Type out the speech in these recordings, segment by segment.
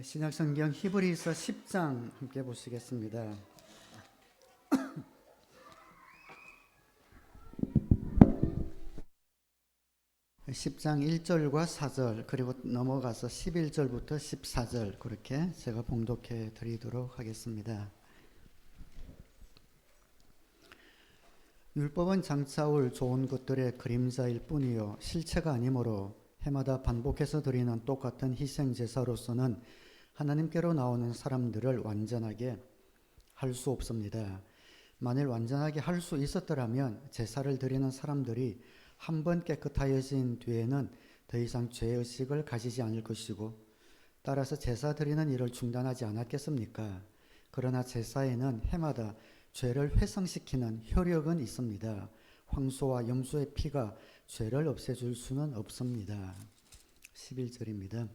신약성경 히브리서 10장 함께 보시겠습니다. 10장 1절과 4절 그리고 넘어가서 11절부터 14절 그렇게 제가 봉독해 드리도록 하겠습니다. 율법은 장차 올 좋은 것들의 그림자일 뿐이요 실체가 아니므로 해마다 반복해서 드리는 똑같은 희생제사로서는 하나님께로 나오는 사람들을 완전하게 할 수 없습니다. 만일 완전하게 할 수 있었더라면 제사를 드리는 사람들이 한 번 깨끗하여진 뒤에는 더 이상 죄의식을 가지지 않을 것이고 따라서 제사 드리는 일을 중단하지 않았겠습니까? 그러나 제사에는 해마다 죄를 회상시키는 효력은 있습니다. 황소와 염소의 피가 죄를 없애줄 수는 없습니다. 11절입니다.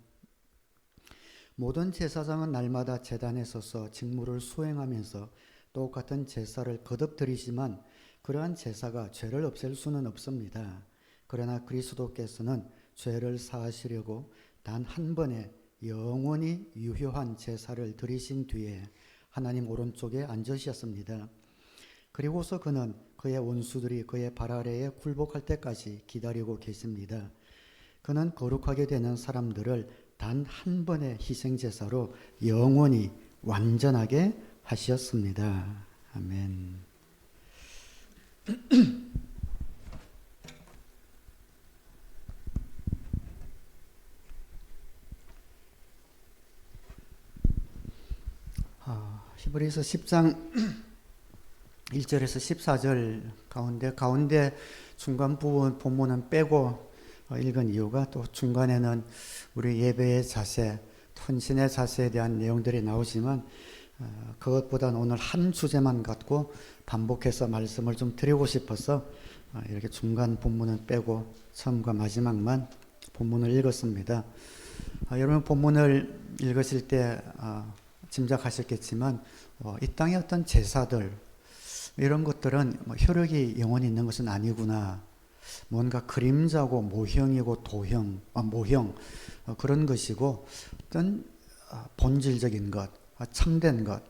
모든 제사장은 날마다 제단에 서서 직무를 수행하면서 똑같은 제사를 거듭 드리지만 그러한 제사가 죄를 없앨 수는 없습니다. 그러나 그리스도께서는 죄를 사하시려고 단 한 번에 영원히 유효한 제사를 드리신 뒤에 하나님 오른쪽에 앉으셨습니다. 그리고서 그는 그의 원수들이 그의 발 아래에 굴복할 때까지 기다리고 계십니다. 그는 거룩하게 되는 사람들을 단 한 번의 희생제사로 영원히 완전하게 하셨습니다. 아멘. 히브리서 10장 1절에서 14절 가운데 중간 부분 본문은 빼고 읽은 이유가 또 중간에는 우리 예배의 자세, 헌신의 자세에 대한 내용들이 나오지만 그것보다는 오늘 한 주제만 갖고 반복해서 말씀을 좀 드리고 싶어서 이렇게 중간 본문은 빼고 처음과 마지막만 본문을 읽었습니다. 여러분 본문을 읽으실 때 짐작하셨겠지만 이 땅의 어떤 제사들 이런 것들은 효력이 영원히 있는 것은 아니구나. 뭔가 그림자고 모형이고 모형 그런 것이고 어떤 본질적인 것, 참된 것,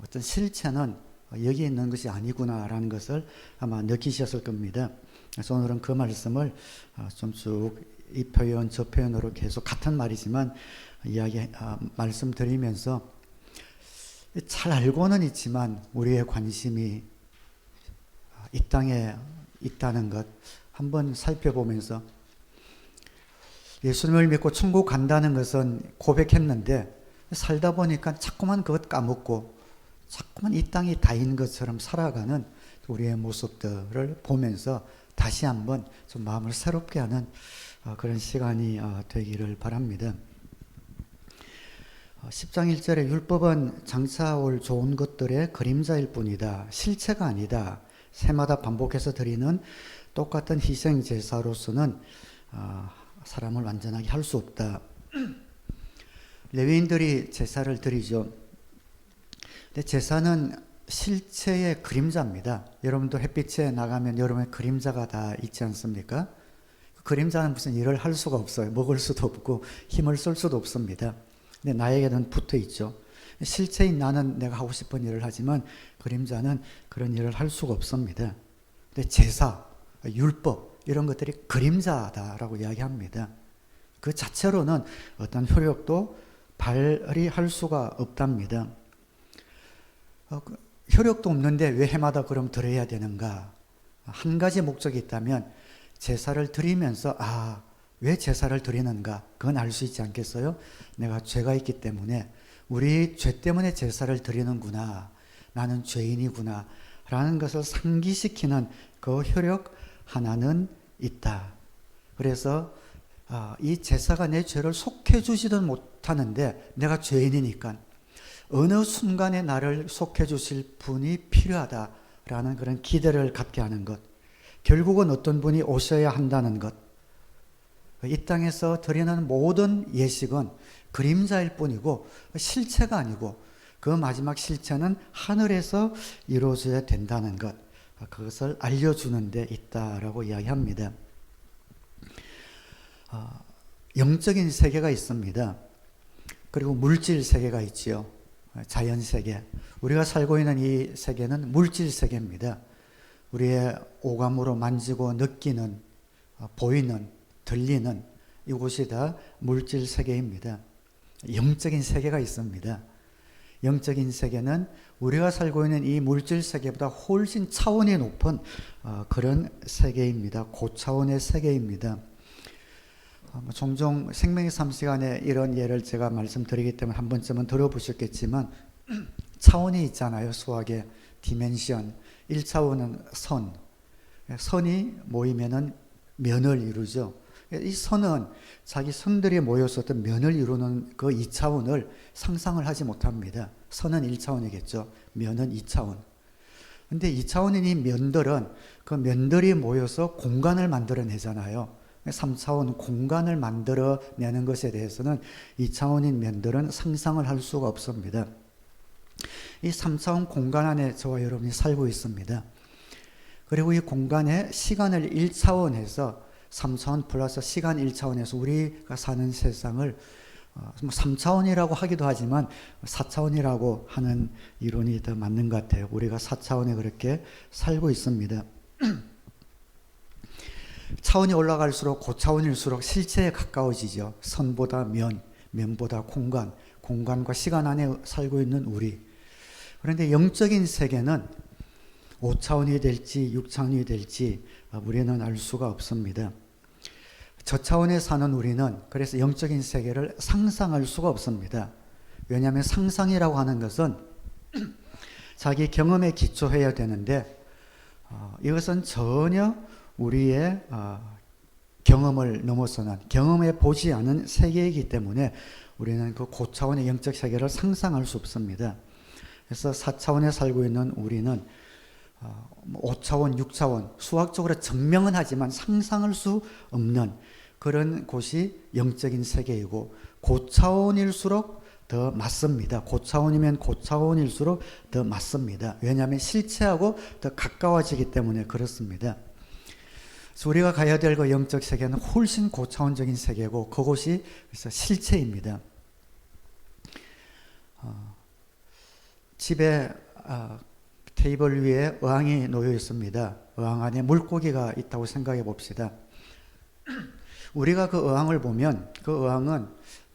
어떤 실체는 여기 있는 것이 아니구나라는 것을 아마 느끼셨을 겁니다. 그래서 오늘은 그 말씀을 좀 쭉 이 표현 저 표현으로 계속 같은 말이지만 말씀드리면서 잘 알고는 있지만 우리의 관심이 이 땅에 있다는 것 한번 살펴보면서 예수님을 믿고 천국 간다는 것은 고백했는데 살다 보니까 자꾸만 그것 까먹고 자꾸만 이 땅이 다인 것처럼 살아가는 우리의 모습들을 보면서 다시 한번 좀 마음을 새롭게 하는 그런 시간이 되기를 바랍니다. 10장 1절에 율법은 장차 올 좋은 것들의 그림자일 뿐이다. 실체가 아니다. 새마다 반복해서 드리는 똑같은 희생 제사로서는 사람을 완전하게 할 수 없다. 레위인들이 제사를 드리죠. 근데 제사는 실체의 그림자입니다. 여러분도 햇빛에 나가면 여러분의 그림자가 다 있지 않습니까? 그 그림자는 무슨 일을 할 수가 없어요. 먹을 수도 없고 힘을 쓸 수도 없습니다. 근데 나에게는 붙어 있죠. 실체인 나는 내가 하고 싶은 일을 하지만 그림자는 그런 일을 할 수가 없습니다. 근데 제사, 율법 이런 것들이 그림자다라고 이야기합니다. 그 자체로는 어떤 효력도 발휘할 수가 없답니다. 효력도 없는데 왜 해마다 그럼 드려야 되는가? 한 가지 목적이 있다면 제사를 드리면서 왜 제사를 드리는가? 그건 알 수 있지 않겠어요? 내가 죄가 있기 때문에 우리 죄 때문에 제사를 드리는구나. 나는 죄인이구나. 라는 것을 상기시키는 그 효력 하나는 있다. 그래서 이 제사가 내 죄를 속해주지도 못하는데 내가 죄인이니까 어느 순간에 나를 속해주실 분이 필요하다라는 그런 기대를 갖게 하는 것. 결국은 어떤 분이 오셔야 한다는 것. 이 땅에서 드리는 모든 예식은 그림자일 뿐이고 실체가 아니고 그 마지막 실체는 하늘에서 이루어져야 된다는 것. 그것을 알려주는 데 있다라고 이야기합니다. 영적인 세계가 있습니다. 그리고 물질 세계가 있지요. 자연 세계. 우리가 살고 있는 이 세계는 물질 세계입니다. 우리의 오감으로 만지고 느끼는, 보이는, 들리는 이곳이 다 물질 세계입니다. 영적인 세계가 있습니다. 영적인 세계는 우리가 살고 있는 이 물질 세계보다 훨씬 차원이 높은 그런 세계입니다. 고차원의 세계입니다. 종종 생명의 삶 시간에 이런 예를 제가 말씀드리기 때문에 한 번쯤은 들어보셨겠지만 차원이 있잖아요. 수학의 디멘션. 1차원은 선. 선이 모이면은 면을 이루죠. 이 선은 자기 선들이 모여서 어떤 면을 이루는 그 2차원을 상상을 하지 못합니다. 선은 1차원이겠죠. 면은 2차원. 근데 2차원인 이 면들은 그 면들이 모여서 공간을 만들어내잖아요. 3차원 공간을 만들어내는 것에 대해서는 2차원인 면들은 상상을 할 수가 없습니다. 이 3차원 공간 안에 저와 여러분이 살고 있습니다. 그리고 이 공간에 시간을 1차원에서 3차원 플러스 시간 1차원에서 우리가 사는 세상을 3차원이라고 하기도 하지만 4차원이라고 하는 이론이 더 맞는 것 같아요. 우리가 4차원에 그렇게 살고 있습니다. 차원이 올라갈수록 고차원일수록 실체에 가까워지죠. 선보다 면, 면보다 공간, 공간과 시간 안에 살고 있는 우리. 그런데 영적인 세계는 5차원이 될지 6차원이 될지 우리는 알 수가 없습니다. 저차원에 사는 우리는 그래서 영적인 세계를 상상할 수가 없습니다. 왜냐하면 상상이라고 하는 것은 자기 경험에 기초해야 되는데 이것은 전혀 우리의 경험을 넘어서는 경험해 보지 않은 세계이기 때문에 우리는 그 고차원의 영적 세계를 상상할 수 없습니다. 그래서 4차원에 살고 있는 우리는 5차원, 6차원 수학적으로 증명은 하지만 상상할 수 없는 그런 곳이 영적인 세계이고 고차원일수록 더 맞습니다. 고차원이면 고차원일수록 더 맞습니다. 왜냐하면 실체하고 더 가까워지기 때문에 그렇습니다. 그래서 우리가 가야 될 그 영적 세계는 훨씬 고차원적인 세계고 그곳이 그래서 실체입니다. 집에 테이블 위에 어항이 놓여 있습니다. 어항 안에 물고기가 있다고 생각해 봅시다. 우리가 그 어항을 보면 그 어항은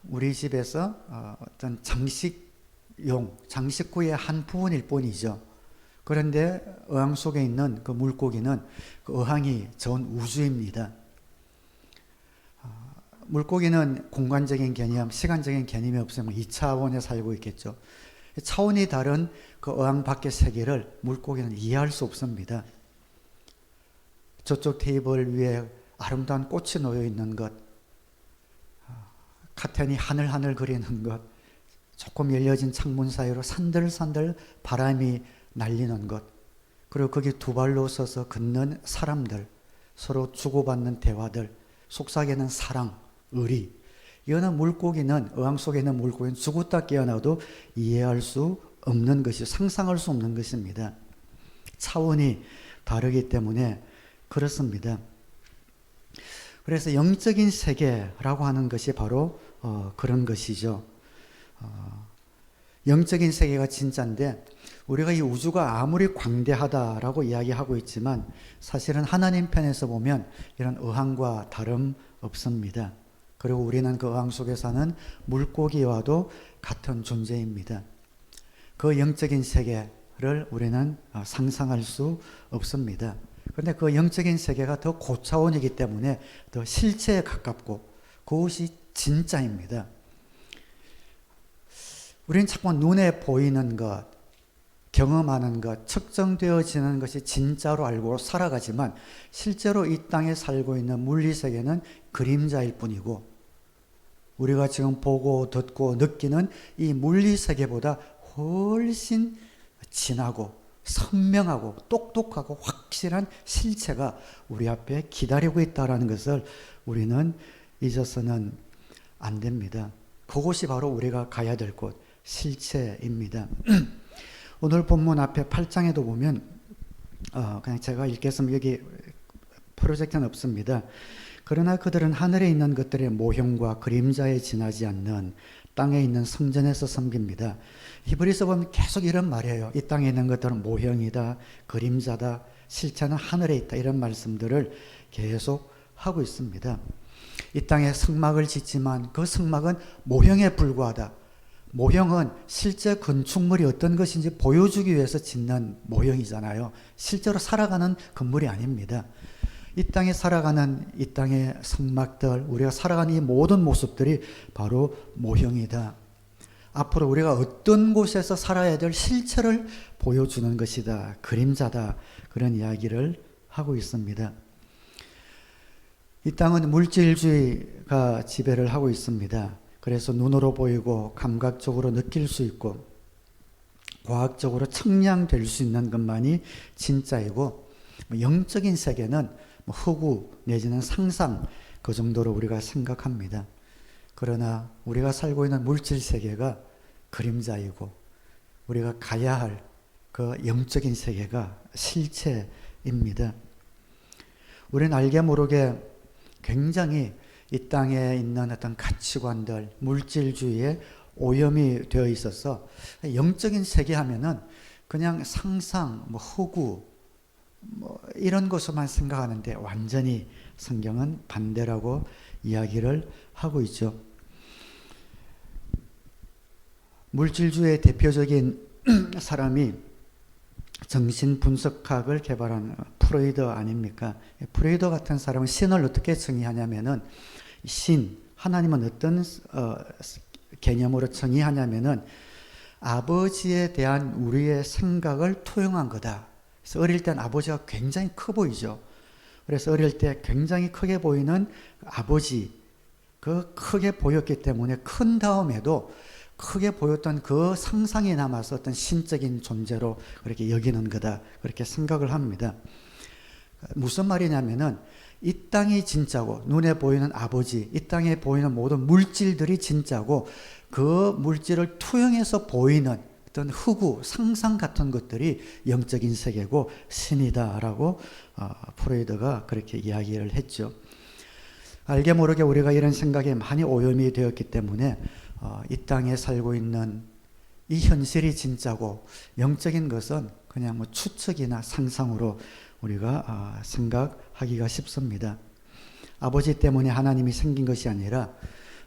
우리 집에서 어떤 장식용, 장식구의 한 부분일 뿐이죠. 그런데 어항 속에 있는 그 물고기는 그 어항이 전 우주입니다. 물고기는 공간적인 개념, 시간적인 개념이 없으면 2차원에 살고 있겠죠. 차원이 다른 그 어항 밖의 세계를 물고기는 이해할 수 없습니다. 저쪽 테이블 위에 아름다운 꽃이 놓여 있는 것, 카텐이 하늘하늘 그리는 것, 조금 열려진 창문 사이로 산들산들 바람이 날리는 것, 그리고 거기 두 발로 서서 걷는 사람들, 서로 주고받는 대화들, 속삭이는 사랑, 의리. 이거는 물고기는 어항 속에 있는 물고기는 죽었다 깨어나도 이해할 수 없는 것이 상상할 수 없는 것입니다. 차원이 다르기 때문에 그렇습니다. 그래서 영적인 세계라고 하는 것이 바로 그런 것이죠. 영적인 세계가 진짜인데 우리가 이 우주가 아무리 광대하다라고 이야기하고 있지만 사실은 하나님 편에서 보면 이런 어항과 다름없습니다. 그리고 우리는 그 어항 속에 사는 물고기와도 같은 존재입니다. 그 영적인 세계를 우리는 상상할 수 없습니다. 그런데 그 영적인 세계가 더 고차원이기 때문에 더 실체에 가깝고 그것이 진짜입니다. 우리는 자꾸 눈에 보이는 것, 경험하는 것, 측정되어지는 것이 진짜로 알고 살아가지만 실제로 이 땅에 살고 있는 물리세계는 그림자일 뿐이고 우리가 지금 보고 듣고 느끼는 이 물리세계보다 훨씬 진하고 선명하고 똑똑하고 확실한 실체가 우리 앞에 기다리고 있다는 것을 우리는 잊어서는 안 됩니다. 그것이 바로 우리가 가야 될 곳, 실체입니다. 오늘 본문 앞에 8장에도 보면 그냥 제가 읽겠으면 여기 프로젝트는 없습니다. 그러나 그들은 하늘에 있는 것들의 모형과 그림자에 지나지 않는 땅에 있는 성전에서 섬깁니다. 히브리서 보면 계속 이런 말이에요. 이 땅에 있는 것들은 모형이다, 그림자다, 실체는 하늘에 있다, 이런 말씀들을 계속 하고 있습니다. 이 땅에 성막을 짓지만 그 성막은 모형에 불과하다. 모형은 실제 건축물이 어떤 것인지 보여주기 위해서 짓는 모형이잖아요. 실제로 살아가는 건물이 아닙니다. 이 땅에 살아가는 이 땅의 성막들, 우리가 살아가는 이 모든 모습들이 바로 모형이다. 앞으로 우리가 어떤 곳에서 살아야 될 실체를 보여주는 것이다. 그림자다. 그런 이야기를 하고 있습니다. 이 땅은 물질주의가 지배를 하고 있습니다. 그래서 눈으로 보이고 감각적으로 느낄 수 있고 과학적으로 측량될 수 있는 것만이 진짜이고, 영적인 세계는 허구 내지는 상상, 그 정도로 우리가 생각합니다. 그러나 우리가 살고 있는 물질 세계가 그림자이고 우리가 가야 할 그 영적인 세계가 실체입니다. 우리는 알게 모르게 굉장히 이 땅에 있는 어떤 가치관들, 물질주의에 오염이 되어 있어서 영적인 세계 하면은 그냥 상상, 허구, 이런 것만 생각하는데 완전히 성경은 반대라고 이야기를 하고 있죠. 물질주의의 대표적인 사람이 정신분석학을 개발한 프로이드 아닙니까? 프로이드 같은 사람은 신을 어떻게 정의하냐면은, 하나님은 어떤 개념으로 정의하냐면은 아버지에 대한 우리의 생각을 투영한 거다. 그래서 어릴 땐 아버지가 굉장히 커 보이죠. 그래서 어릴 때 굉장히 크게 보이는 아버지, 그 크게 보였기 때문에 큰 다음에도 크게 보였던 그 상상이 남아서 어떤 신적인 존재로 그렇게 여기는 거다, 그렇게 생각을 합니다. 무슨 말이냐면은 이 땅이 진짜고 눈에 보이는 아버지, 이 땅에 보이는 모든 물질들이 진짜고 그 물질을 투영해서 보이는 어떤 흑우, 상상 같은 것들이 영적인 세계고 신이다라고 프로이드가 그렇게 이야기를 했죠. 알게 모르게 우리가 이런 생각에 많이 오염이 되었기 때문에 이 땅에 살고 있는 이 현실이 진짜고 영적인 것은 그냥 추측이나 상상으로 우리가 생각하기가 쉽습니다. 아버지 때문에 하나님이 생긴 것이 아니라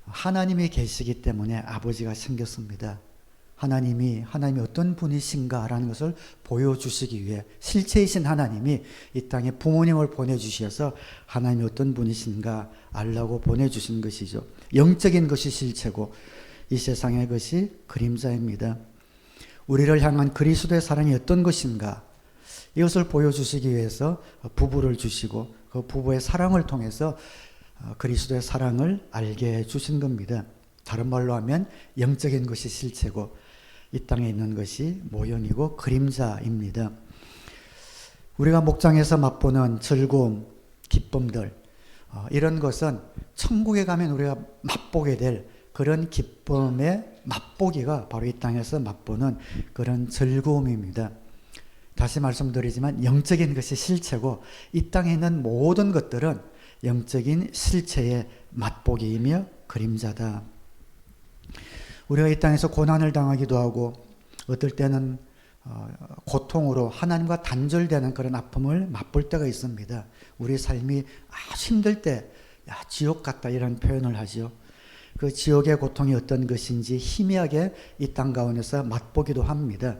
하나님이 계시기 때문에 아버지가 생겼습니다. 하나님이 어떤 분이신가라는 것을 보여주시기 위해 실체이신 하나님이 이 땅에 부모님을 보내주셔서 하나님이 어떤 분이신가 알라고 보내주신 것이죠. 영적인 것이 실체고 이 세상의 것이 그림자입니다. 우리를 향한 그리스도의 사랑이 어떤 것인가, 이것을 보여주시기 위해서 부부를 주시고 그 부부의 사랑을 통해서 그리스도의 사랑을 알게 해주신 겁니다. 다른 말로 하면 영적인 것이 실체고 이 땅에 있는 것이 모형이고 그림자입니다. 우리가 목장에서 맛보는 즐거움, 기쁨들, 이런 것은 천국에 가면 우리가 맛보게 될 그런 기쁨의 맛보기가 바로 이 땅에서 맛보는 그런 즐거움입니다. 다시 말씀드리지만 영적인 것이 실체고 이 땅에 있는 모든 것들은 영적인 실체의 맛보기이며 그림자다. 우리가 이 땅에서 고난을 당하기도 하고 어떨 때는 고통으로 하나님과 단절되는 그런 아픔을 맛볼 때가 있습니다. 우리 삶이 아주 힘들 때 지옥 같다 이런 표현을 하죠. 그 지옥의 고통이 어떤 것인지 희미하게 이 땅 가운데서 맛보기도 합니다.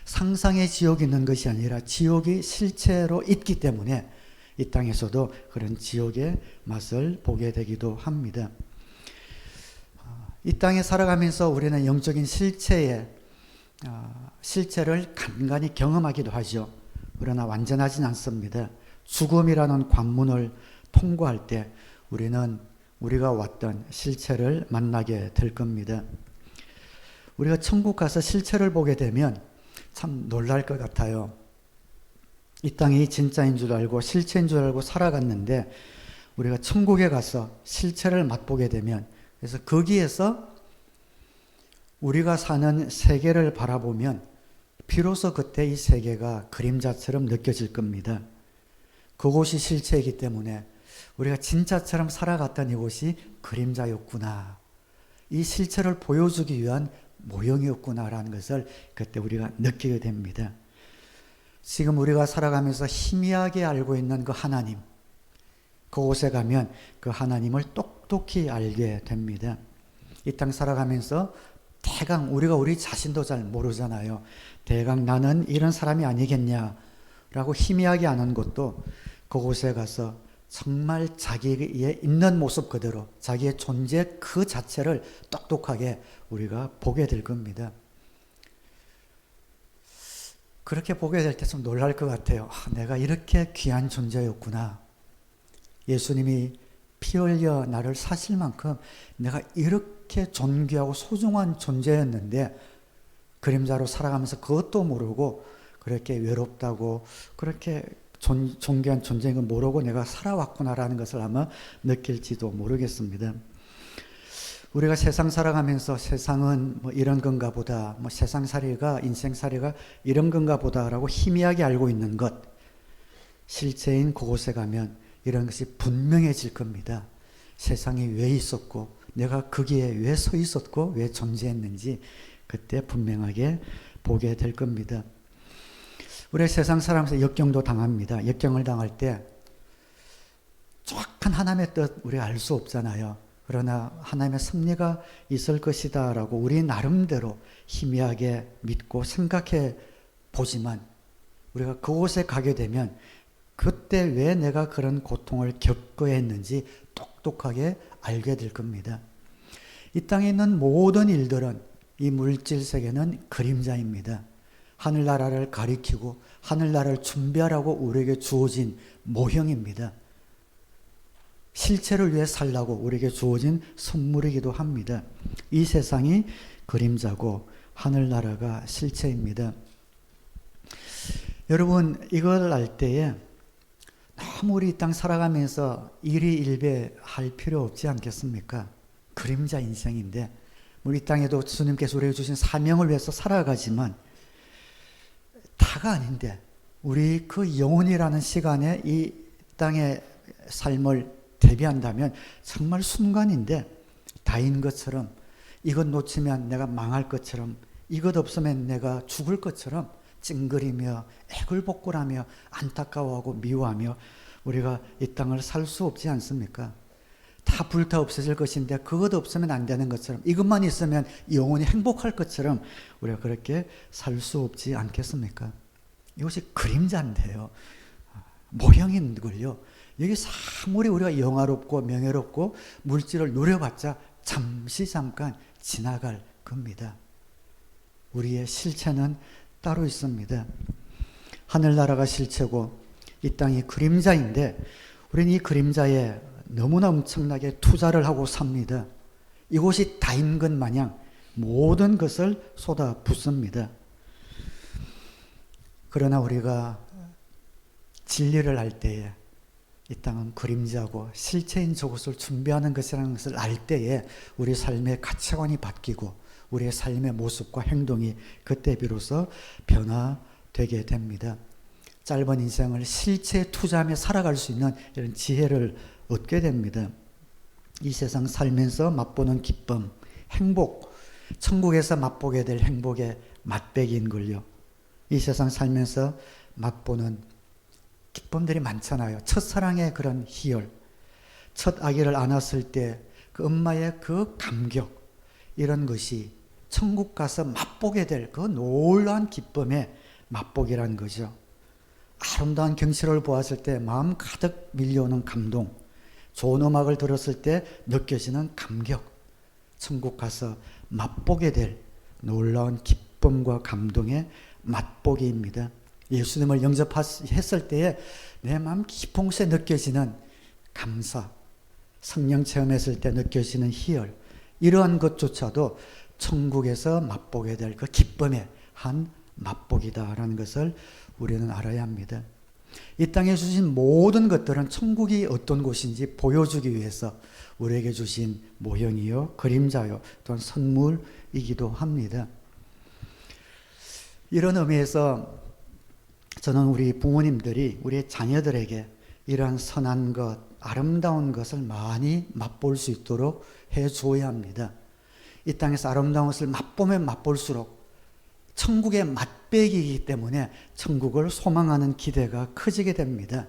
상상의 지옥이 있는 것이 아니라 지옥이 실체로 있기 때문에 이 땅에서도 그런 지옥의 맛을 보게 되기도 합니다. 이 땅에 살아가면서 우리는 영적인 실체를 간간히 경험하기도 하죠. 그러나 완전하진 않습니다. 죽음이라는 관문을 통과할 때 우리는 우리가 왔던 실체를 만나게 될 겁니다. 우리가 천국 가서 실체를 보게 되면 참 놀랄 것 같아요. 이 땅이 진짜인 줄 알고 실체인 줄 알고 살아갔는데 우리가 천국에 가서 실체를 맛보게 되면, 그래서 거기에서 우리가 사는 세계를 바라보면 비로소 그때 이 세계가 그림자처럼 느껴질 겁니다. 그곳이 실체이기 때문에 우리가 진짜처럼 살아갔던 이곳이 그림자였구나. 이 실체를 보여주기 위한 모형이었구나라는 것을 그때 우리가 느끼게 됩니다. 지금 우리가 살아가면서 희미하게 알고 있는 그 하나님, 그곳에 가면 그 하나님을 똑똑히 알게 됩니다. 이 땅 살아가면서 대강 우리가 우리 자신도 잘 모르잖아요. 대강 나는 이런 사람이 아니겠냐라고 희미하게 아는 것도 그곳에 가서 정말 자기의 있는 모습 그대로 자기의 존재 그 자체를 똑똑하게 우리가 보게 될 겁니다. 그렇게 보게 될 때 좀 놀랄 것 같아요. 내가 이렇게 귀한 존재였구나. 예수님이 피 흘려 나를 사실 만큼 내가 이렇게 존귀하고 소중한 존재였는데 그림자로 살아가면서 그것도 모르고 그렇게 외롭다고 그렇게 존귀한 존재인 걸 모르고 내가 살아왔구나라는 것을 아마 느낄지도 모르겠습니다. 우리가 세상 살아가면서 세상은 뭐 이런 건가 보다, 뭐 세상살이가 인생살이가 이런 건가 보다라고 희미하게 알고 있는 것, 실제인 그곳에 가면 이런 것이 분명해질 겁니다. 세상이 왜 있었고 내가 거기에 왜 서 있었고 왜 존재했는지 그때 분명하게 보게 될 겁니다. 우리 세상 살아가면서 역경도 당합니다. 역경을 당할 때 정확한 하나님의 뜻 우리가 알 수 없잖아요. 그러나 하나님의 섭리가 있을 것이다 라고 우리 나름대로 희미하게 믿고 생각해 보지만 우리가 그곳에 가게 되면 그때 왜 내가 그런 고통을 겪어야 했는지 똑똑하게 알게 될 겁니다. 이 땅에 있는 모든 일들은 이 물질 세계는 그림자입니다. 하늘나라를 가리키고 하늘나라를 준비하라고 우리에게 주어진 모형입니다. 실체를 위해 살라고 우리에게 주어진 선물이기도 합니다. 이 세상이 그림자고 하늘나라가 실체입니다. 여러분 이걸 알 때에 너무 우리 이 땅 살아가면서 일희일비할 필요 없지 않겠습니까? 그림자 인생인데 우리 이 땅에도 주님께서 우리에게 주신 사명을 위해서 살아가지만 다가 아닌데 우리 그 영혼이라는 시간에 이 땅의 삶을 대비한다면 정말 순간인데 다인 것처럼 이것 놓치면 내가 망할 것처럼 이것 없으면 내가 죽을 것처럼 찡그리며 애걸복걸하며 안타까워하고 미워하며 우리가 이 땅을 살 수 없지 않습니까? 다 불타 없어질 것인데 그것 없으면 안 되는 것처럼 이것만 있으면 영원히 행복할 것처럼 우리가 그렇게 살 수 없지 않겠습니까? 이것이 그림자인데요. 모형인 걸요. 여기 아무리 우리가 영화롭고 명예롭고 물질을 누려봤자 잠깐 지나갈 겁니다. 우리의 실체는 따로 있습니다. 하늘나라가 실체고 이 땅이 그림자인데 우리는 이 그림자에 너무나 엄청나게 투자를 하고 삽니다. 이곳이 다인 것 마냥 모든 것을 쏟아붓습니다. 그러나 우리가 진리를 알 때에 이 땅은 그림자고 실체인 저곳을 준비하는 것이라는 것을 알 때에 우리 삶의 가치관이 바뀌고 우리의 삶의 모습과 행동이 그때 비로소 변화되게 됩니다. 짧은 인생을 실체에 투자하며 살아갈 수 있는 이런 지혜를 얻게 됩니다. 이 세상 살면서 맛보는 기쁨, 행복, 천국에서 맛보게 될 행복의 맛배기인 걸요. 이 세상 살면서 맛보는 기쁨들이 많잖아요. 첫사랑의 그런 희열, 첫 아기를 안았을 때 그 엄마의 그 감격, 이런 것이 천국 가서 맛보게 될 그 놀라운 기쁨의 맛보기라는 거죠. 아름다운 경치를 보았을 때 마음 가득 밀려오는 감동, 좋은 음악을 들었을 때 느껴지는 감격, 천국 가서 맛보게 될 놀라운 기쁨과 감동의 맛보기입니다. 예수님을 영접했을 때에 내 마음 깊은 곳에 느껴지는 감사, 성령 체험했을 때 느껴지는 희열, 이러한 것조차도 천국에서 맛보게 될 그 기쁨의 한 맛보기다라는 것을 우리는 알아야 합니다. 이 땅에 주신 모든 것들은 천국이 어떤 곳인지 보여주기 위해서 우리에게 주신 모형이요, 그림자요, 또한 선물이기도 합니다. 이런 의미에서 저는 우리 부모님들이 우리 자녀들에게 이러한 선한 것, 아름다운 것을 많이 맛볼 수 있도록 해줘야 합니다. 이 땅에서 아름다운 것을 맛보면 맛볼수록 천국의 맛배기이기 때문에 천국을 소망하는 기대가 커지게 됩니다.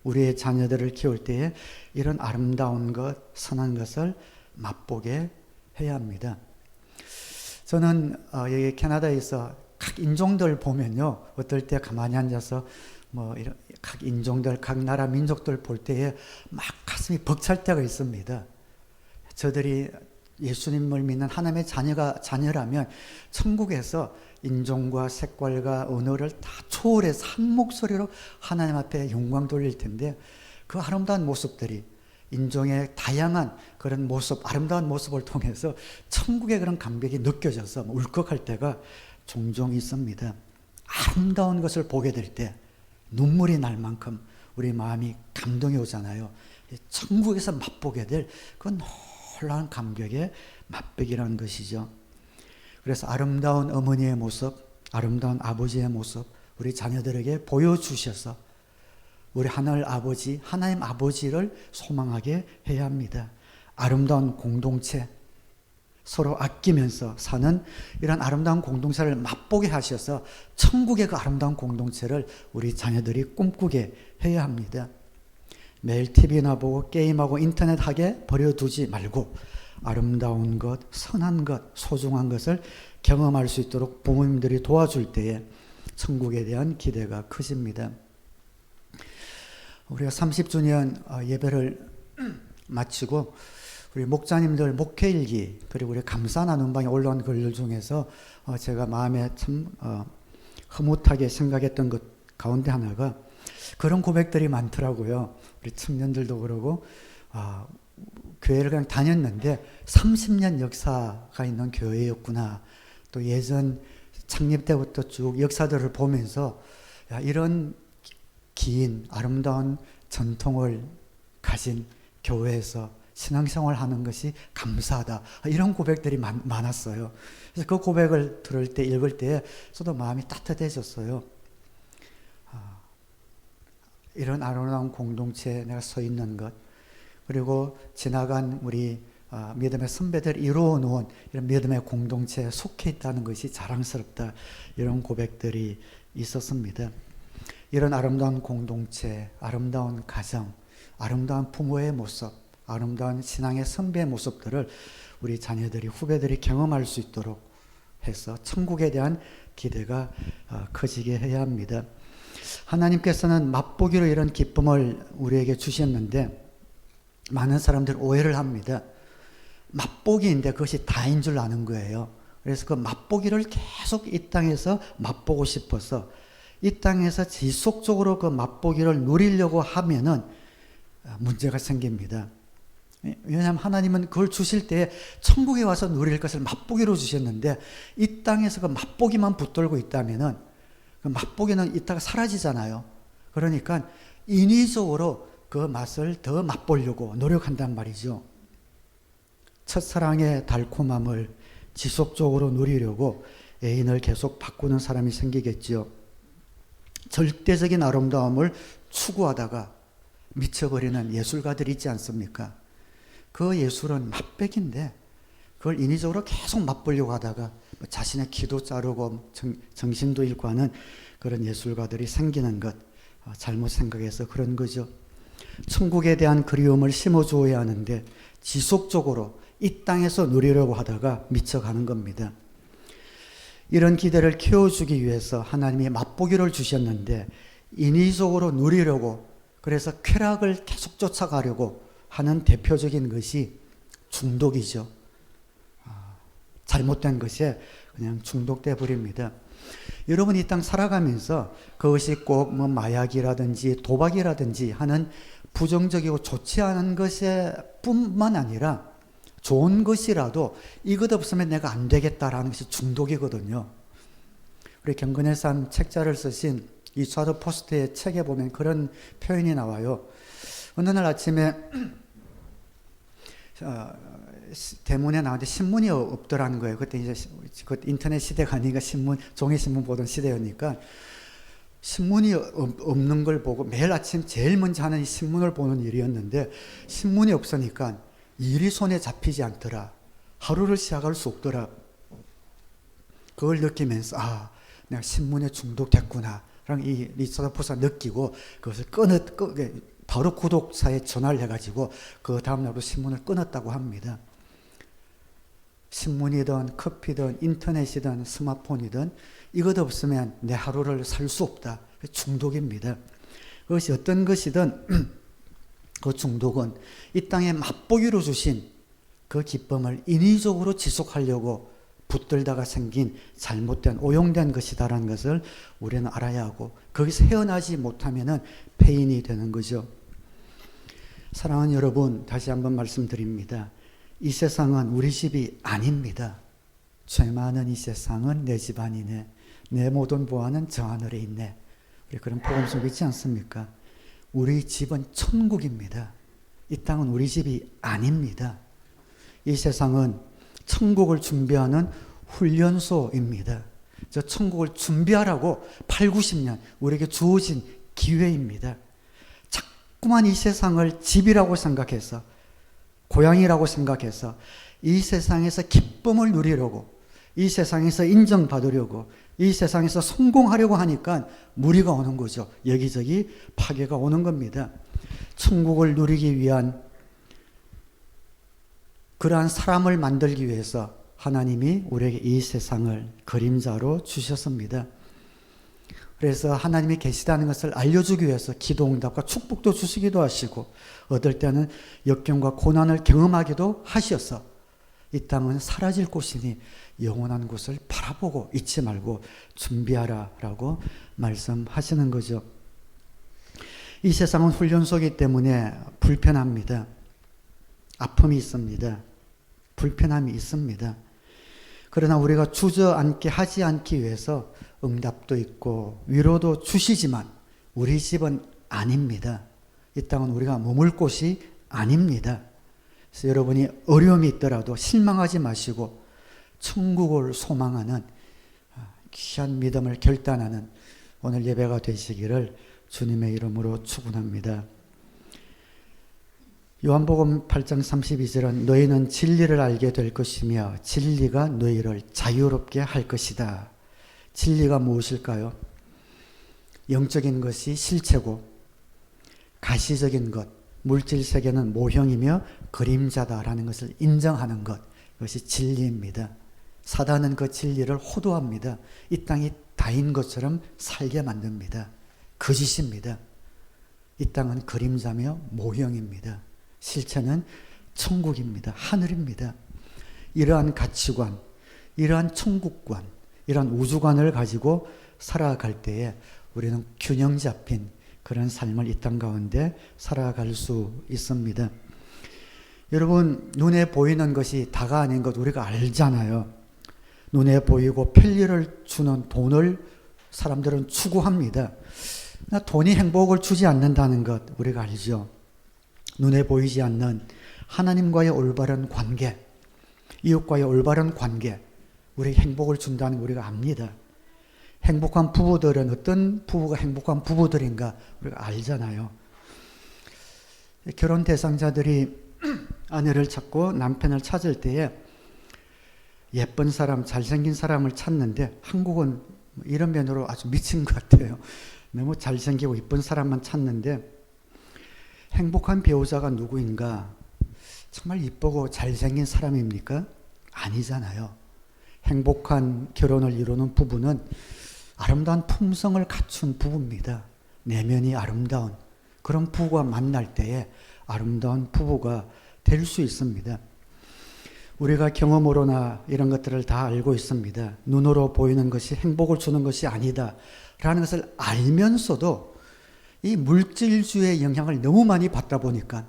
우리의 자녀들을 키울 때에 이런 아름다운 것, 선한 것을 맛보게 해야 합니다. 저는 여기 캐나다에서 각 인종들 보면요, 어떨 때 가만히 앉아서 이런 각 인종들, 각 나라 민족들 볼 때에 막 가슴이 벅찰 때가 있습니다. 저들이 예수님을 믿는 하나님의 자녀라면 천국에서 인종과 색깔과 언어를 다 초월해서 한 목소리로 하나님 앞에 영광 돌릴 텐데, 그 아름다운 모습들이 인종의 다양한 그런 모습, 아름다운 모습을 통해서 천국의 그런 감격이 느껴져서 울컥할 때가 종종 있습니다. 아름다운 것을 보게 될 때 눈물이 날 만큼 우리 마음이 감동이 오잖아요. 천국에서 맛보게 될 그 놀라운 감격의 맛배기라는 것이죠. 그래서 아름다운 어머니의 모습, 아름다운 아버지의 모습 우리 자녀들에게 보여주셔서 우리 하늘 아버지, 하나님 아버지를 소망하게 해야 합니다. 아름다운 공동체, 서로 아끼면서 사는 이런 아름다운 공동체를 맛보게 하셔서 천국의 그 아름다운 공동체를 우리 자녀들이 꿈꾸게 해야 합니다. 매일 TV나 보고 게임하고 인터넷 하게 버려두지 말고 아름다운 것, 선한 것, 소중한 것을 경험할 수 있도록 부모님들이 도와줄 때에 천국에 대한 기대가 커집니다. 우리가 30주년 예배를 마치고 우리 목자님들 목회일기 그리고 우리 감사 나눔방에 올라온 글들 중에서 제가 마음에 참 흐뭇하게 생각했던 것 가운데 하나가 그런 고백들이 많더라고요. 우리 청년들도 그러고 교회를 그냥 다녔는데 30년 역사가 있는 교회였구나. 또 예전 창립 때부터 쭉 역사들을 보면서 이런 긴 아름다운 전통을 가진 교회에서 신앙생활을 하는 것이 감사하다. 이런 고백들이 많았어요. 그래서 그 고백을 들을 때, 읽을 때 저도 마음이 따뜻해졌어요. 이런 아름다운 공동체에 내가 서 있는 것, 그리고 지나간 우리 믿음의 선배들이 이루어 놓은 이런 믿음의 공동체에 속해 있다는 것이 자랑스럽다. 이런 고백들이 있었습니다. 이런 아름다운 공동체, 아름다운 가정, 아름다운 부모의 모습, 아름다운 신앙의 선배의 모습들을 우리 자녀들이, 후배들이 경험할 수 있도록 해서 천국에 대한 기대가 커지게 해야 합니다. 하나님께서는 맛보기로 이런 기쁨을 우리에게 주셨는데 많은 사람들이 오해를 합니다. 맛보기인데 그것이 다인 줄 아는 거예요. 그래서 그 맛보기를 계속 이 땅에서 맛보고 싶어서 이 땅에서 지속적으로 그 맛보기를 누리려고 하면은 문제가 생깁니다. 왜냐하면 하나님은 그걸 주실 때 천국에 와서 누릴 것을 맛보기로 주셨는데 이 땅에서 그 맛보기만 붙들고 있다면은 그 맛보기는 이따가 사라지잖아요. 그러니까 인위적으로 그 맛을 더 맛보려고 노력한단 말이죠. 첫사랑의 달콤함을 지속적으로 누리려고 애인을 계속 바꾸는 사람이 생기겠지요. 절대적인 아름다움을 추구하다가 미쳐버리는 예술가들이 있지 않습니까? 그 예술은 맛배기인데 그걸 인위적으로 계속 맛보려고 하다가 자신의 기도 자르고 정신도 잃고 하는 그런 예술가들이 생기는 것, 잘못 생각해서 그런 거죠. 천국에 대한 그리움을 심어주어야 하는데 지속적으로 이 땅에서 누리려고 하다가 미쳐가는 겁니다. 이런 기대를 키워주기 위해서 하나님이 맛보기를 주셨는데 인위적으로 누리려고, 그래서 쾌락을 계속 쫓아가려고 하는 대표적인 것이 중독이죠. 잘못된 것에 그냥 중독돼 버립니다. 여러분 이 땅 살아가면서 그것이 꼭 마약이라든지 도박이라든지 하는 부정적이고 좋지 않은 것에 뿐만 아니라 좋은 것이라도 이것 없으면 내가 안 되겠다라는 것이 중독이거든요. 우리 경건의 삶 책자를 쓰신 리차드 포스트의 책에 보면 그런 표현이 나와요. 어느 날 아침에 대문에 나왔는데 신문이 없더라는 거예요. 그때 이제 인터넷 시대가 아니니까 종이 신문 보던 시대였니까 신문이 없는 걸 보고 매일 아침 제일 먼저 하는 이 신문을 보는 일이었는데 신문이 없으니까 일이 손에 잡히지 않더라. 하루를 시작할 수 없더라. 그걸 느끼면서 내가 신문에 중독됐구나 라는 이 리차드 포스가 느끼고 그것을 바로 구독사에 전화를 해가지고 그 다음날로 신문을 끊었다고 합니다. 신문이든 커피든 인터넷이든 스마트폰이든 이것 없으면 내 하루를 살 수 없다. 중독입니다. 그것이 어떤 것이든 그 중독은 이 땅에 맛보기로 주신 그 기쁨을 인위적으로 지속하려고 붙들다가 생긴 잘못된 오용된 것이다라는 것을 우리는 알아야 하고 거기서 헤어나지 못하면은 폐인이 되는 거죠. 사랑하는 여러분, 다시 한번 말씀드립니다. 이 세상은 우리 집이 아닙니다. 죄 많은 이 세상은 내 집 아니네. 내 모든 보화는 저 하늘에 있네. 우리 그런 복음 속에 있지 않습니까? 우리 집은 천국입니다. 이 땅은 우리 집이 아닙니다. 이 세상은 천국을 준비하는 훈련소입니다. 저 천국을 준비하라고 8, 90년 우리에게 주어진 기회입니다. 자꾸만 이 세상을 집이라고 생각해서 고향이라고 생각해서 이 세상에서 기쁨을 누리려고 이 세상에서 인정받으려고 이 세상에서 성공하려고 하니까 무리가 오는 거죠. 여기저기 파괴가 오는 겁니다. 천국을 누리기 위한 그러한 사람을 만들기 위해서 하나님이 우리에게 이 세상을 그림자로 주셨습니다. 그래서 하나님이 계시다는 것을 알려주기 위해서 기도응답과 축복도 주시기도 하시고 어떨 때는 역경과 고난을 경험하기도 하셔서 이 땅은 사라질 곳이니 영원한 곳을 바라보고 잊지 말고 준비하라라고 말씀하시는 거죠. 이 세상은 훈련소이기 때문에 불편합니다. 아픔이 있습니다. 불편함이 있습니다. 그러나 우리가 주저앉게 하지 않기 위해서 응답도 있고 위로도 주시지만 우리 집은 아닙니다. 이 땅은 우리가 머물 곳이 아닙니다. 그래서 여러분이 어려움이 있더라도 실망하지 마시고 천국을 소망하는 귀한 믿음을 결단하는 오늘 예배가 되시기를 주님의 이름으로 축원합니다. 요한복음 8장 32절은 너희는 진리를 알게 될 것이며 진리가 너희를 자유롭게 할 것이다. 진리가 무엇일까요? 영적인 것이 실체고 가시적인 것, 물질 세계는 모형이며 그림자다라는 것을 인정하는 것, 그것이 진리입니다. 사단은 그 진리를 호도합니다. 이 땅이 다인 것처럼 살게 만듭니다. 거짓입니다. 이 땅은 그림자며 모형입니다. 실체는 천국입니다. 하늘입니다. 이러한 가치관, 이러한 천국관, 이러한 우주관을 가지고 살아갈 때에 우리는 균형 잡힌 그런 삶을 이 땅 가운데 살아갈 수 있습니다. 여러분, 눈에 보이는 것이 다가 아닌 것 우리가 알잖아요. 눈에 보이고 편리를 주는 돈을 사람들은 추구합니다. 돈이 행복을 주지 않는다는 것 우리가 알죠. 눈에 보이지 않는 하나님과의 올바른 관계, 이웃과의 올바른 관계, 우리에게 행복을 준다는 걸 우리가 압니다. 행복한 부부들은 어떤 부부가 행복한 부부들인가 우리가 알잖아요. 결혼 대상자들이 아내를 찾고 남편을 찾을 때에 예쁜 사람, 잘생긴 사람을 찾는데 한국은 이런 면으로 아주 미친 것 같아요. 너무 잘생기고 이쁜 사람만 찾는데 행복한 배우자가 누구인가? 정말 이쁘고 잘생긴 사람입니까? 아니잖아요. 행복한 결혼을 이루는 부부는 아름다운 품성을 갖춘 부부입니다. 내면이 아름다운 그런 부부가 만날 때에 아름다운 부부가 될 수 있습니다. 우리가 경험으로나 이런 것들을 다 알고 있습니다. 눈으로 보이는 것이 행복을 주는 것이 아니다 라는 것을 알면서도 이 물질주의 영향을 너무 많이 받다 보니까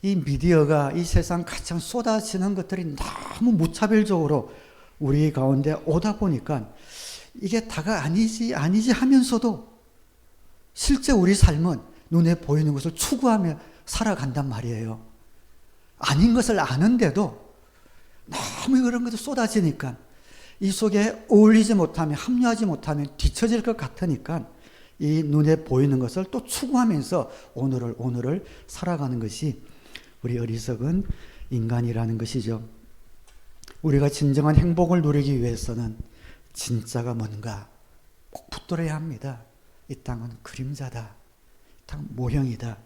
이 미디어가 이 세상 가장 쏟아지는 것들이 너무 무차별적으로 우리 가운데 오다 보니까 이게 다가 아니지 하면서도 실제 우리 삶은 눈에 보이는 것을 추구하며 살아간단 말이에요. 아닌 것을 아는데도 너무 그런 것이 쏟아지니까 이 속에 어울리지 못하면 합류하지 못하면 뒤처질 것 같으니까 이 눈에 보이는 것을 또 추구하면서 오늘을 살아가는 것이 우리 어리석은 인간이라는 것이죠. 우리가 진정한 행복을 누리기 위해서는 진짜가 뭔가 꼭 붙들어야 합니다. 이 땅은 그림자다. 이 땅은 모형이다.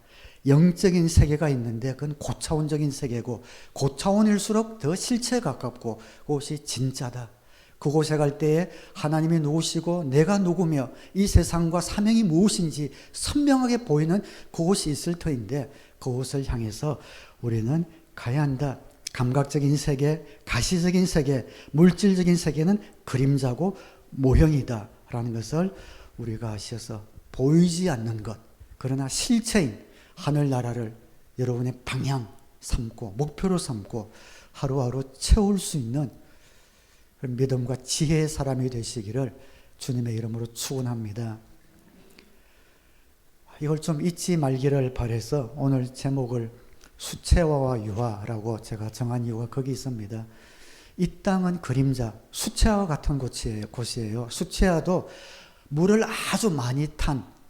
영적인 세계가 있는데 그건 고차원적인 세계고, 고차원일수록 더 실체에 가깝고 그것이 진짜다. 그곳에 갈 때에 하나님이 누구시고 내가 누구며 이 세상과 사명이 무엇인지 선명하게 보이는 그곳이 있을 터인데, 그곳을 향해서 우리는 가야 한다. 감각적인 세계, 가시적인 세계, 물질적인 세계는 그림자고 모형이다 라는 것을 우리가 아셔서 보이지 않는 것, 그러나 실체인 하늘나라를 여러분의 방향 삼고 목표로 삼고 하루하루 채울 수 있는 믿음과 지혜의 사람이 되시기를 주님의 이름으로 축원합니다. 이걸 좀 잊지 말기를 바라서 오늘 제목을 수채화와 유화라고 제가 정한 이유가 거기 있습니다. 이 땅은 그림자, 수채화와 같은 곳이에요. 수채화도 물을 아주 많이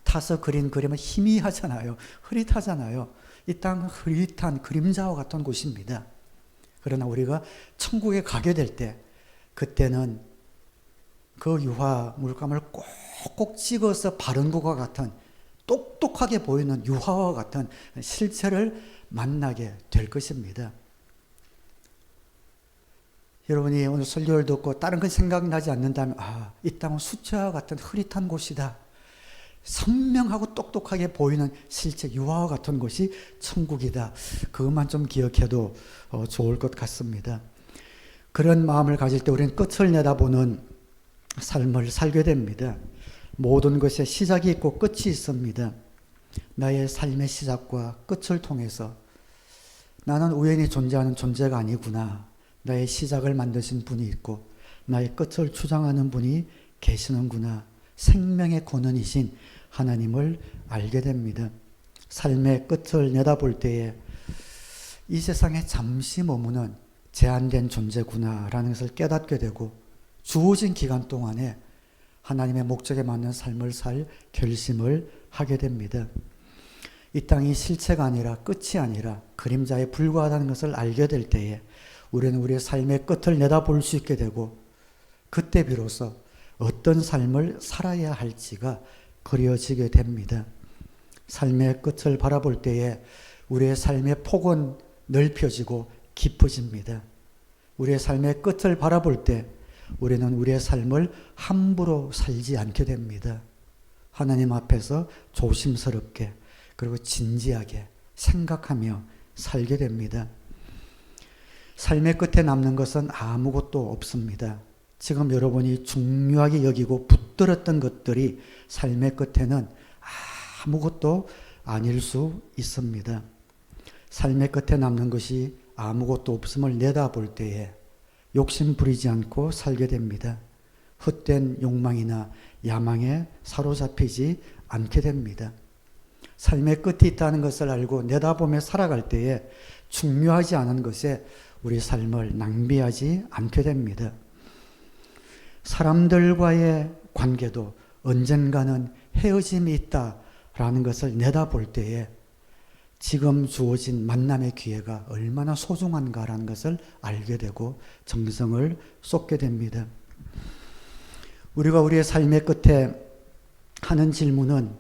타서 그린 그림은 희미하잖아요. 흐릿하잖아요. 이 땅은 흐릿한 그림자와 같은 곳입니다. 그러나 우리가 천국에 가게 될 때, 그때는 그 유화 물감을 꼭꼭 찍어서 바른 것과 같은, 똑똑하게 보이는 유화와 같은 실체를 만나게 될 것입니다. 여러분이 오늘 설교를 듣고 다른 건 생각나지 않는다면, 이 땅은 수채화 같은 흐릿한 곳이다. 선명하고 똑똑하게 보이는 실제 유화와 같은 곳이 천국이다. 그것만 좀 기억해도 좋을 것 같습니다. 그런 마음을 가질 때 우리는 끝을 내다보는 삶을 살게 됩니다. 모든 것에 시작이 있고 끝이 있습니다. 나의 삶의 시작과 끝을 통해서 나는 우연히 존재하는 존재가 아니구나. 나의 시작을 만드신 분이 있고 나의 끝을 주장하는 분이 계시는구나. 생명의 근원이신 하나님을 알게 됩니다. 삶의 끝을 내다볼 때에 이 세상에 잠시 머무는 제한된 존재구나라는 것을 깨닫게 되고, 주어진 기간 동안에 하나님의 목적에 맞는 삶을 살 결심을 하게 됩니다. 이 땅이 실체가 아니라 끝이 아니라 그림자에 불과하다는 것을 알게 될 때에 우리는 우리의 삶의 끝을 내다볼 수 있게 되고, 그때 비로소 어떤 삶을 살아야 할지가 그려지게 됩니다. 삶의 끝을 바라볼 때에 우리의 삶의 폭은 넓혀지고 깊어집니다. 우리의 삶의 끝을 바라볼 때 우리는 우리의 삶을 함부로 살지 않게 됩니다. 하나님 앞에서 조심스럽게 그리고 진지하게 생각하며 살게 됩니다. 삶의 끝에 남는 것은 아무것도 없습니다. 지금 여러분이 중요하게 여기고 붙들었던 것들이 삶의 끝에는 아무것도 아닐 수 있습니다. 삶의 끝에 남는 것이 아무것도 없음을 내다볼 때에 욕심 부리지 않고 살게 됩니다. 헛된 욕망이나 야망에 사로잡히지 않게 됩니다. 삶의 끝이 있다는 것을 알고 내다보며 살아갈 때에 중요하지 않은 것에 우리 삶을 낭비하지 않게 됩니다. 사람들과의 관계도 언젠가는 헤어짐이 있다라는 것을 내다볼 때에 지금 주어진 만남의 기회가 얼마나 소중한가라는 것을 알게 되고 정성을 쏟게 됩니다. 우리가 우리의 삶의 끝에 하는 질문은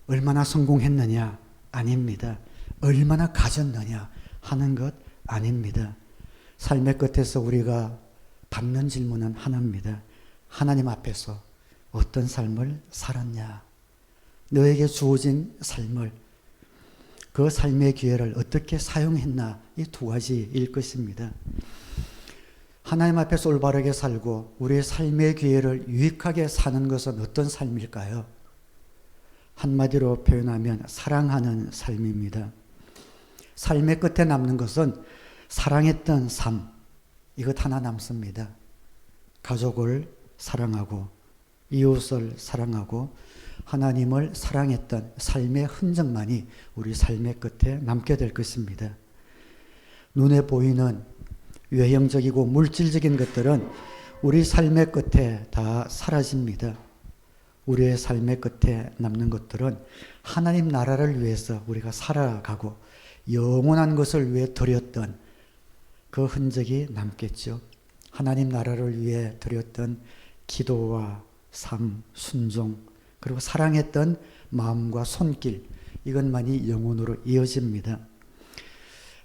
얼마나 성공했느냐? 아닙니다. 얼마나 가졌느냐? 하는 것 아닙니다. 삶의 끝에서 우리가 받는 질문은 하나입니다. 하나님 앞에서 어떤 삶을 살았냐? 너에게 주어진 삶을, 그 삶의 기회를 어떻게 사용했나? 이 두 가지일 것입니다. 하나님 앞에서 올바르게 살고 우리의 삶의 기회를 유익하게 사는 것은 어떤 삶일까요? 한마디로 표현하면 사랑하는 삶입니다. 삶의 끝에 남는 것은 사랑했던 삶, 이것 하나 남습니다. 가족을 사랑하고 이웃을 사랑하고 하나님을 사랑했던 삶의 흔적만이 우리 삶의 끝에 남게 될 것입니다. 눈에 보이는 외형적이고 물질적인 것들은 우리 삶의 끝에 다 사라집니다. 우리의 삶의 끝에 남는 것들은 하나님 나라를 위해서 우리가 살아가고 영원한 것을 위해 드렸던 그 흔적이 남겠죠. 하나님 나라를 위해 드렸던 기도와 삶, 순종, 그리고 사랑했던 마음과 손길, 이것만이 영혼으로 이어집니다.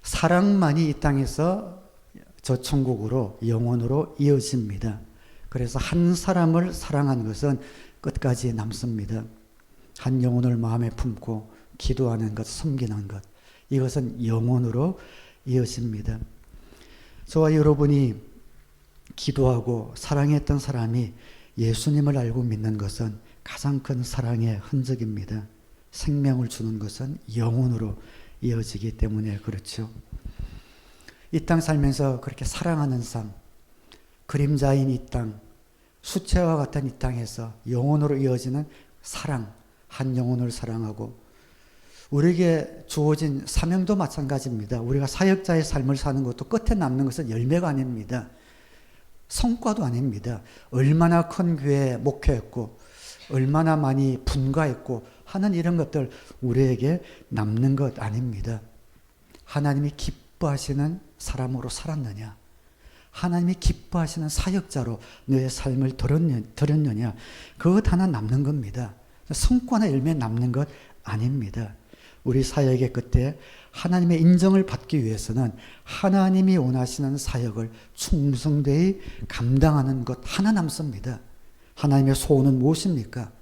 사랑만이 이 땅에서 저 천국으로 영혼으로 이어집니다. 그래서 한 사람을 사랑한 것은 끝까지 남습니다. 한 영혼을 마음에 품고 기도하는 것, 섬기는 것, 이것은 영혼으로 이어집니다. 저와 여러분이 기도하고 사랑했던 사람이 예수님을 알고 믿는 것은 가장 큰 사랑의 흔적입니다. 생명을 주는 것은 영혼으로 이어지기 때문에 그렇죠. 이 땅 살면서 그렇게 사랑하는 삶, 그림자인 이 땅, 수채화 같은 이 땅에서 영혼으로 이어지는 사랑, 한 영혼을 사랑하고, 우리에게 주어진 사명도 마찬가지입니다. 우리가 사역자의 삶을 사는 것도 끝에 남는 것은 열매가 아닙니다. 성과도 아닙니다. 얼마나 큰 교회에 목회했고 얼마나 많이 분가했고 하는 이런 것들 우리에게 남는 것 아닙니다. 하나님이 기뻐하시는 사람으로 살았느냐, 하나님이 기뻐하시는 사역자로 너의 삶을 드렸느냐, 그것 하나 남는 겁니다. 성과나 열매 남는 것 아닙니다. 우리 사역의 끝에 하나님의 인정을 받기 위해서는 하나님이 원하시는 사역을 충성되이 감당하는 것 하나 남습니다. 하나님의 소원은 무엇입니까?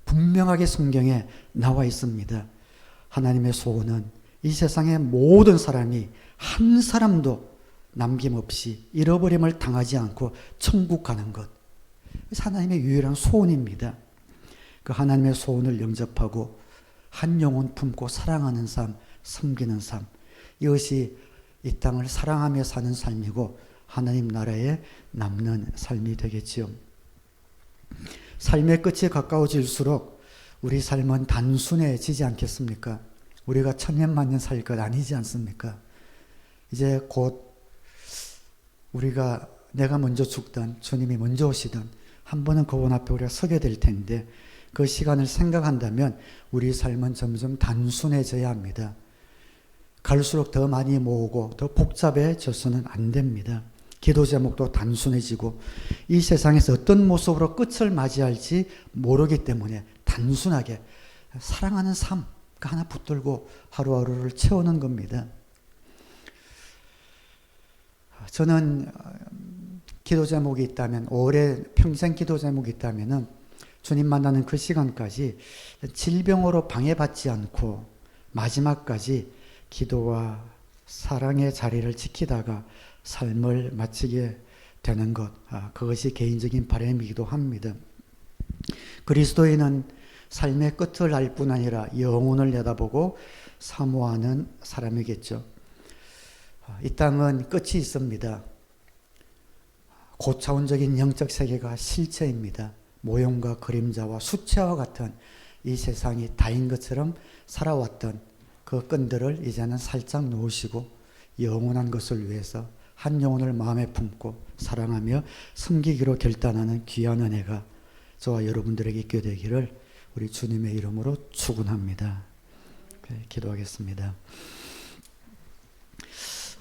분명하게 성경에 나와 있습니다. 하나님의 소원은 이 세상의 모든 사람이 한 사람도 남김없이 잃어버림을 당하지 않고 천국 가는 것. 하나님의 유일한 소원입니다. 그 하나님의 소원을 영접하고 한 영혼 품고 사랑하는 삶, 섬기는 삶, 이것이 이 땅을 사랑하며 사는 삶이고 하나님 나라에 남는 삶이 되겠지요. 삶의 끝이 가까워질수록 우리 삶은 단순해지지 않겠습니까? 우리가 천년만년 살 것 아니지 않습니까? 이제 곧 우리가 내가 먼저 죽든 주님이 먼저 오시든 한 번은 그분 앞에 우리가 서게 될 텐데, 그 시간을 생각한다면 우리 삶은 점점 단순해져야 합니다. 갈수록 더 많이 모으고 더 복잡해져서는 안 됩니다. 기도 제목도 단순해지고 이 세상에서 어떤 모습으로 끝을 맞이할지 모르기 때문에 단순하게 사랑하는 삶 하나 붙들고 하루하루를 채우는 겁니다. 저는 기도 제목이 있다면, 올해 평생 기도 제목이 있다면은 주님 만나는 그 시간까지 질병으로 방해받지 않고 마지막까지 기도와 사랑의 자리를 지키다가 삶을 마치게 되는 것, 그것이 개인적인 바람이기도 합니다. 그리스도인은 삶의 끝을 알 뿐 아니라 영혼을 내다보고 사모하는 사람이겠죠. 이 땅은 끝이 있습니다. 고차원적인 영적 세계가 실체입니다. 모형과 그림자와 수채화 같은 이 세상이 다인 것처럼 살아왔던 그 끈들을 이제는 살짝 놓으시고 영원한 것을 위해서 한 영혼을 마음에 품고 사랑하며 섬기기로 결단하는 귀한 은혜가 저와 여러분들에게 있게 되기를 우리 주님의 이름으로 축원합니다. 기도하겠습니다.